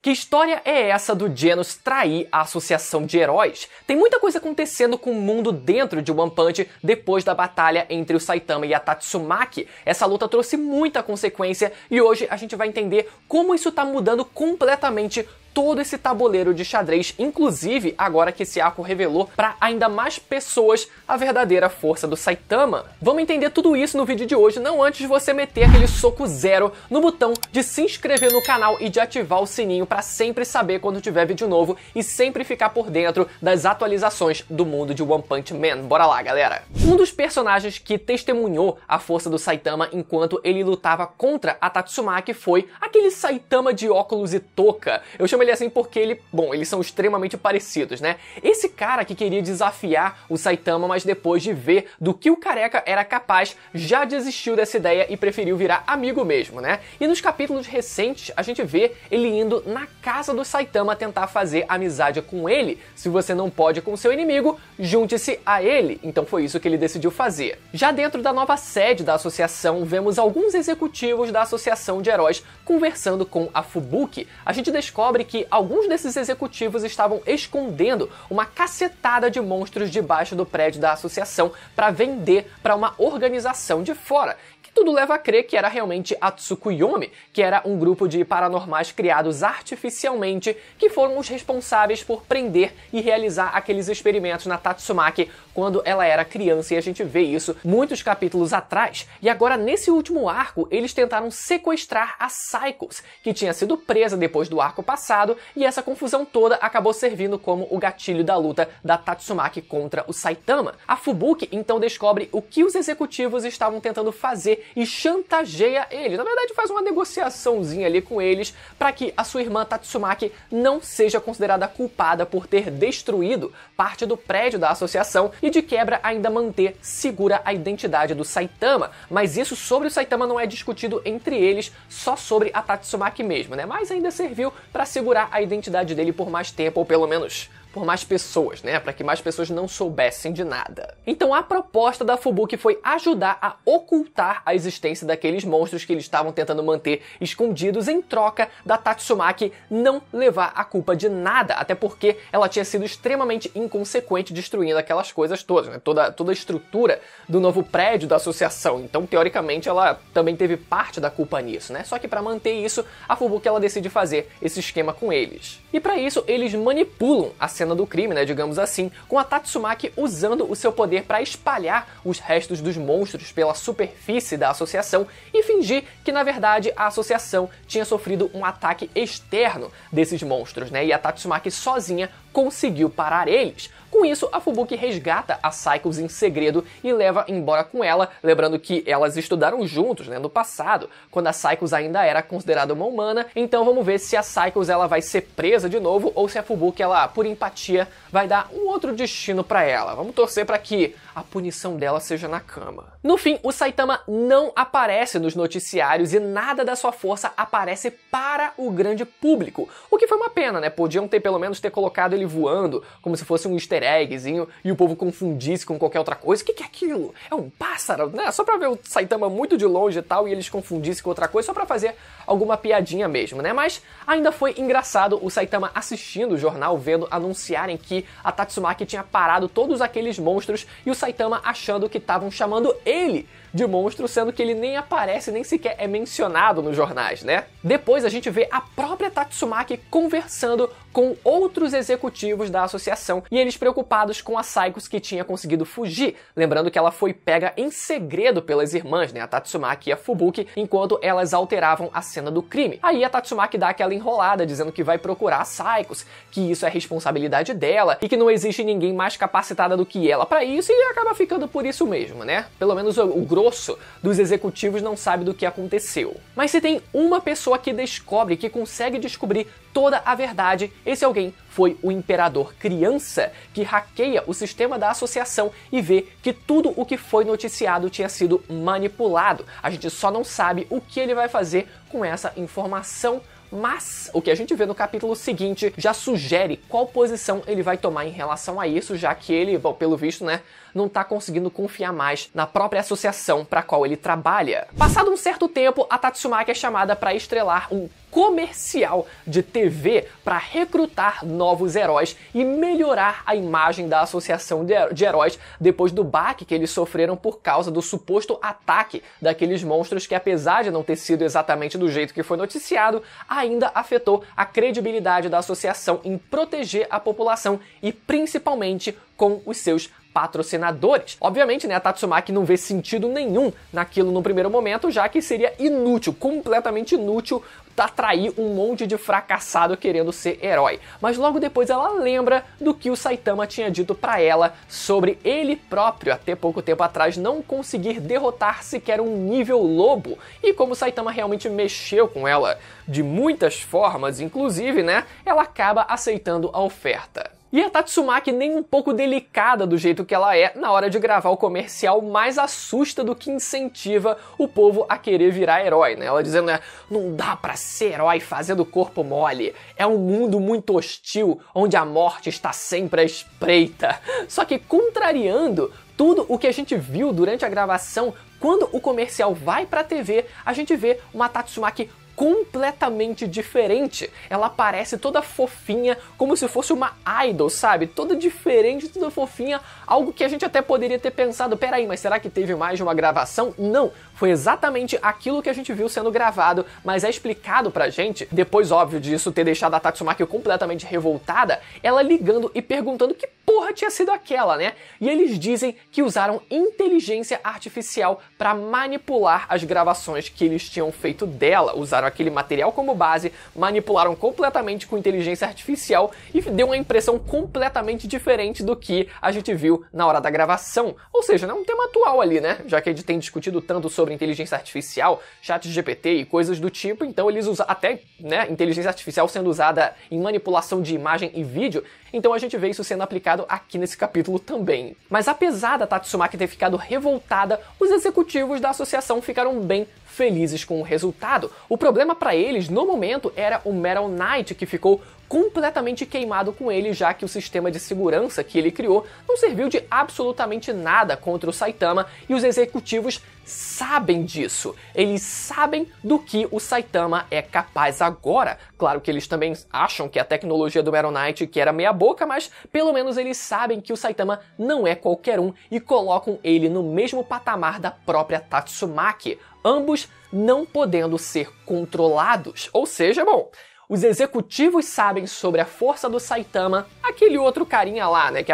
Que história é essa do Genos trair a associação de heróis? Tem muita coisa acontecendo com o mundo dentro de One Punch depois da batalha entre o Saitama e a Tatsumaki. Essa luta trouxe muita consequência e hoje a gente vai entender como isso tá mudando completamente todo esse tabuleiro de xadrez, inclusive agora que esse arco revelou para ainda mais pessoas a verdadeira força do Saitama. Vamos entender tudo isso no vídeo de hoje, não antes de você meter aquele soco zero no botão de se inscrever no canal e de ativar o sininho para sempre saber quando tiver vídeo novo e sempre ficar por dentro das atualizações do mundo de One Punch Man. Bora lá, galera! Um dos personagens que testemunhou a força do Saitama enquanto ele lutava contra a Tatsumaki foi aquele Saitama de óculos e touca. Eu chamo ele assim porque eles são extremamente parecidos, né? Esse cara que queria desafiar o Saitama, mas depois de ver do que o careca era capaz, já desistiu dessa ideia e preferiu virar amigo mesmo, né? E nos capítulos recentes, a gente vê ele indo na casa do Saitama tentar fazer amizade com ele. Se você não pode com seu inimigo, junte-se a ele. Então foi isso que ele decidiu fazer. Já dentro da nova sede da associação, vemos alguns executivos da associação de heróis conversando com a Fubuki. A gente descobre que alguns desses executivos estavam escondendo uma cacetada de monstros debaixo do prédio da associação para vender para uma organização de fora. Tudo leva a crer que era realmente a Tsukuyomi, que era um grupo de paranormais criados artificialmente, que foram os responsáveis por prender e realizar aqueles experimentos na Tatsumaki quando ela era criança, e a gente vê isso muitos capítulos atrás. E agora, nesse último arco, eles tentaram sequestrar a Psychos, que tinha sido presa depois do arco passado, e essa confusão toda acabou servindo como o gatilho da luta da Tatsumaki contra o Saitama. A Fubuki então descobre o que os executivos estavam tentando fazer e chantageia eles. Na verdade, faz uma negociaçãozinha ali com eles para que a sua irmã Tatsumaki não seja considerada culpada por ter destruído parte do prédio da associação e de quebra ainda manter segura a identidade do Saitama. Mas isso sobre o Saitama não é discutido entre eles, só sobre a Tatsumaki mesmo, né? Mas ainda serviu para segurar a identidade dele por mais tempo, ou pelo menos por mais pessoas, né? Para que mais pessoas não soubessem de nada. Então a proposta da Fubuki foi ajudar a ocultar a existência daqueles monstros que eles estavam tentando manter escondidos em troca da Tatsumaki não levar a culpa de nada, até porque ela tinha sido extremamente inconsequente destruindo aquelas coisas todas, né? Toda a estrutura do novo prédio da associação. Então, teoricamente, ela também teve parte da culpa nisso, né? Só que para manter isso, a Fubuki ela decide fazer esse esquema com eles. E para isso, eles manipulam a cena do crime, né, digamos assim, com a Tatsumaki usando o seu poder para espalhar os restos dos monstros pela superfície da associação e fingir que, na verdade, a associação tinha sofrido um ataque externo desses monstros, né, e a Tatsumaki sozinha conseguiu parar eles. Com isso, a Fubuki resgata a Psychos em segredo e leva embora com ela, lembrando que elas estudaram juntos, né, no passado, quando a Psychos ainda era considerada uma humana. Então vamos ver se a Psychos ela vai ser presa de novo ou se a Fubuki, ela, por empatia, vai dar um outro destino pra ela. Vamos torcer pra que a punição dela seja na cama. No fim, o Saitama não aparece nos noticiários e nada da sua força aparece para o grande público, o que foi uma pena, né? Podiam ter pelo menos colocado ele voando, como se fosse um easter eggzinho, e o povo confundisse com qualquer outra coisa. O que é aquilo? É um pássaro, né? Só pra ver o Saitama muito de longe e tal, e eles confundissem com outra coisa, só pra fazer alguma piadinha mesmo, né? Mas ainda foi engraçado o Saitama assistindo o jornal, vendo anunciarem que a Tatsumaki tinha parado todos aqueles monstros, e o Saitama achando que estavam chamando ele de monstro, sendo que ele nem aparece, nem sequer é mencionado nos jornais, né? Depois a gente vê a própria Tatsumaki conversando com outros executivos da associação e eles preocupados com a Psychos que tinha conseguido fugir, lembrando que ela foi pega em segredo pelas irmãs, né, a Tatsumaki e a Fubuki, enquanto elas alteravam a cena do crime. Aí a Tatsumaki dá aquela enrolada, dizendo que vai procurar a Psychos, que isso é responsabilidade dela e que não existe ninguém mais capacitada do que ela para isso, e acaba ficando por isso mesmo, né? Pelo menos o grosso dos executivos não sabe do que aconteceu. Mas se tem uma pessoa que descobre, que consegue descobrir toda a verdade, esse alguém foi o Imperador Criança, que hackeia o sistema da associação e vê que tudo o que foi noticiado tinha sido manipulado. A gente só não sabe o que ele vai fazer com essa informação, mas o que a gente vê no capítulo seguinte já sugere qual posição ele vai tomar em relação a isso, já que ele, bom, pelo visto, né, não tá conseguindo confiar mais na própria associação para qual ele trabalha. Passado um certo tempo, a Tatsumaki é chamada para estrelar um comercial de TV para recrutar novos heróis e melhorar a imagem da associação de heróis depois do baque que eles sofreram por causa do suposto ataque daqueles monstros que, apesar de não ter sido exatamente do jeito que foi noticiado, ainda afetou a credibilidade da associação em proteger a população e principalmente com os seus patrocinadores. Obviamente, né, a Tatsumaki não vê sentido nenhum naquilo no primeiro momento, já que seria inútil, completamente inútil, atrair um monte de fracassado querendo ser herói. Mas logo depois ela lembra do que o Saitama tinha dito pra ela sobre ele próprio, até pouco tempo atrás, não conseguir derrotar sequer um nível lobo. E como o Saitama realmente mexeu com ela de muitas formas, inclusive, né, ela acaba aceitando a oferta. E a Tatsumaki, nem um pouco delicada do jeito que ela é, na hora de gravar o comercial, mais assusta do que incentiva o povo a querer virar herói, né? Ela dizendo, né, não dá pra ser herói fazendo corpo mole. É um mundo muito hostil, onde a morte está sempre à espreita. Só que contrariando tudo o que a gente viu durante a gravação, quando o comercial vai pra TV, a gente vê uma Tatsumaki completamente diferente. Ela parece toda fofinha, como se fosse uma idol, sabe? Toda diferente, toda fofinha, algo que a gente até poderia ter pensado, peraí, mas será que teve mais de uma gravação? Não, foi exatamente aquilo que a gente viu sendo gravado, mas é explicado pra gente, depois, óbvio, disso ter deixado a Tatsumaki completamente revoltada, ela ligando e perguntando que porra tinha sido aquela, né? E eles dizem que usaram inteligência artificial pra manipular as gravações que eles tinham feito dela, usaram aquele material como base, manipularam completamente com inteligência artificial e deu uma impressão completamente diferente do que a gente viu na hora da gravação. Ou seja, é um tema atual ali, né? Já que a gente tem discutido tanto sobre inteligência artificial, chat GPT e coisas do tipo, então eles usam até, né, inteligência artificial sendo usada em manipulação de imagem e vídeo, então a gente vê isso sendo aplicado aqui nesse capítulo também. Mas apesar da Tatsumaki ter ficado revoltada, os executivos da associação ficaram bem felizes com o resultado. O problema para eles, no momento, era o Metal Knight, que ficou completamente queimado com ele, já que o sistema de segurança que ele criou não serviu de absolutamente nada contra o Saitama, e os executivos sabem disso. Eles sabem do que o Saitama é capaz agora. Claro que eles também acham que a tecnologia do Metal Knight que era meia boca, mas pelo menos eles sabem que o Saitama não é qualquer um e colocam ele no mesmo patamar da própria Tatsumaki, ambos não podendo ser controlados. Ou seja, bom, os executivos sabem sobre a força do Saitama, aquele outro carinha lá, né, que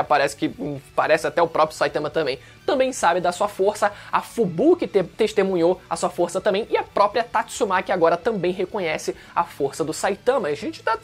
parece até o próprio Saitama também sabe da sua força, a Fubu que testemunhou a sua força também, e a própria Tatsumaki agora também reconhece a força do Saitama. A gente tá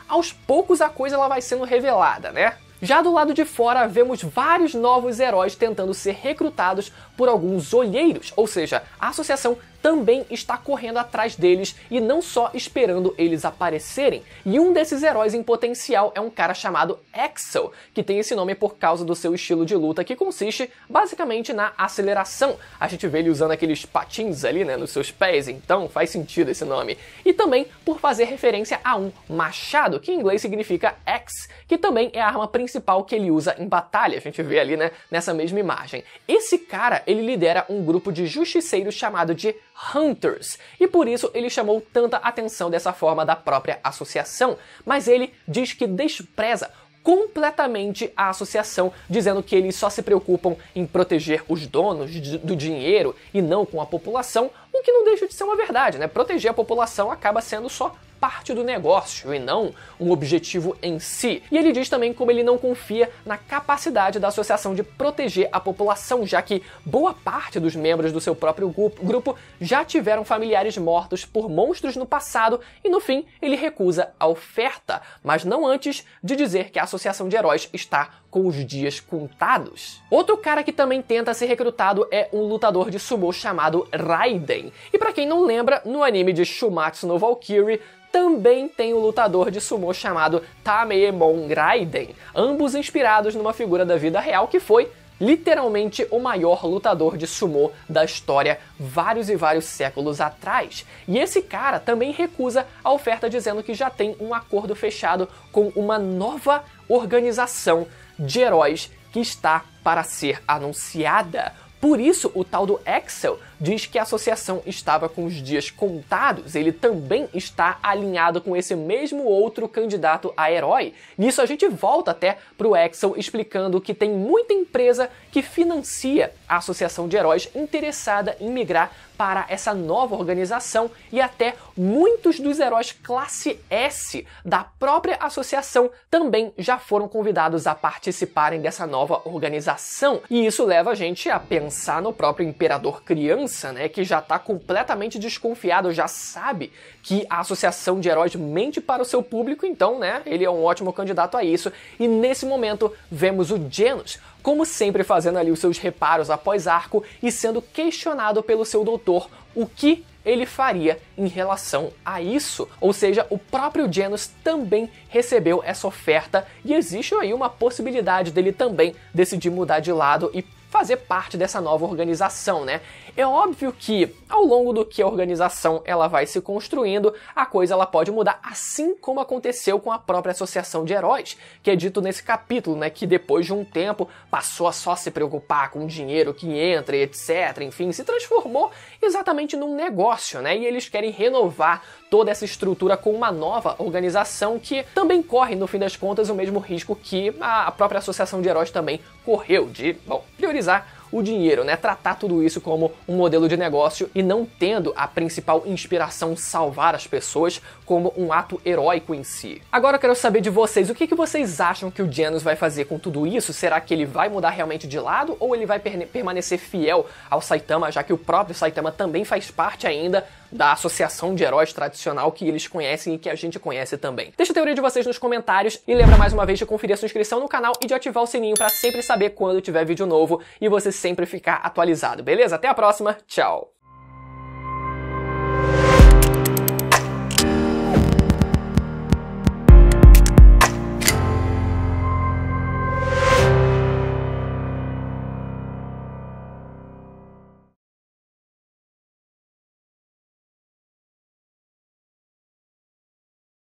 aos poucos a coisa ela vai sendo revelada, né? Já do lado de fora, vemos vários novos heróis tentando ser recrutados por alguns olheiros, ou seja, a associação também está correndo atrás deles e não só esperando eles aparecerem. E um desses heróis em potencial é um cara chamado Axel, que tem esse nome por causa do seu estilo de luta, que consiste basicamente na aceleração. A gente vê ele usando aqueles patins ali, né, nos seus pés, então faz sentido esse nome. E também por fazer referência a um machado, que em inglês significa axe, que também é a arma principal que ele usa em batalha. A gente vê ali, né, nessa mesma imagem. Esse cara, ele lidera um grupo de justiceiros chamado de Hunters, e por isso ele chamou tanta atenção dessa forma da própria associação, mas ele diz que despreza completamente a associação, dizendo que eles só se preocupam em proteger os donos do dinheiro e não com a população, o que não deixa de ser uma verdade, né? Proteger a população acaba sendo só parte do negócio e não um objetivo em si. E ele diz também como ele não confia na capacidade da associação de proteger a população, já que boa parte dos membros do seu próprio grupo já tiveram familiares mortos por monstros no passado e no fim ele recusa a oferta, mas não antes de dizer que a associação de heróis está com os dias contados. Outro cara que também tenta ser recrutado é um lutador de sumô chamado Raiden. E pra quem não lembra, no anime de Shumatsu no Valkyrie também tem um lutador de sumô chamado Tamemon Raiden, ambos inspirados numa figura da vida real que foi literalmente o maior lutador de sumô da história vários e vários séculos atrás. E esse cara também recusa a oferta, dizendo que já tem um acordo fechado com uma nova organização de heróis que está para ser anunciada. Por isso, o tal do Axel diz que a associação estava com os dias contados, ele também está alinhado com esse mesmo outro candidato a herói. Nisso a gente volta até pro Axel explicando que tem muita empresa que financia a associação de heróis interessada em migrar para essa nova organização e até muitos dos heróis classe S da própria associação também já foram convidados a participarem dessa nova organização. E isso leva a gente a pensar no próprio Imperador Criança, né, que já está completamente desconfiado, já sabe que a associação de heróis mente para o seu público, então, né, ele é um ótimo candidato a isso. E nesse momento vemos o Genos, como sempre, fazendo ali os seus reparos após arco e sendo questionado pelo seu doutor o que ele faria em relação a isso. Ou seja, o próprio Genos também recebeu essa oferta e existe aí uma possibilidade dele também decidir mudar de lado e fazer parte dessa nova organização, né? É óbvio que, ao longo do que a organização ela vai se construindo, a coisa ela pode mudar, assim como aconteceu com a própria Associação de Heróis, que é dito nesse capítulo, né? Que depois de um tempo passou a só se preocupar com o dinheiro que entra e etc. Enfim, se transformou exatamente num negócio, né? E eles querem renovar toda essa estrutura com uma nova organização que também corre, no fim das contas, o mesmo risco que a própria Associação de Heróis também correu de, bom, priorizar o dinheiro, né? Tratar tudo isso como um modelo de negócio e não tendo a principal inspiração salvar as pessoas como um ato heróico em si. Agora eu quero saber de vocês, o que vocês acham que o Genos vai fazer com tudo isso? Será que ele vai mudar realmente de lado ou ele vai permanecer fiel ao Saitama, já que o próprio Saitama também faz parte ainda da associação de heróis tradicional que eles conhecem e que a gente conhece também? Deixa a teoria de vocês nos comentários e lembra mais uma vez de conferir a sua inscrição no canal e de ativar o sininho para sempre saber quando tiver vídeo novo e você sempre ficar atualizado, beleza? Até a próxima, tchau!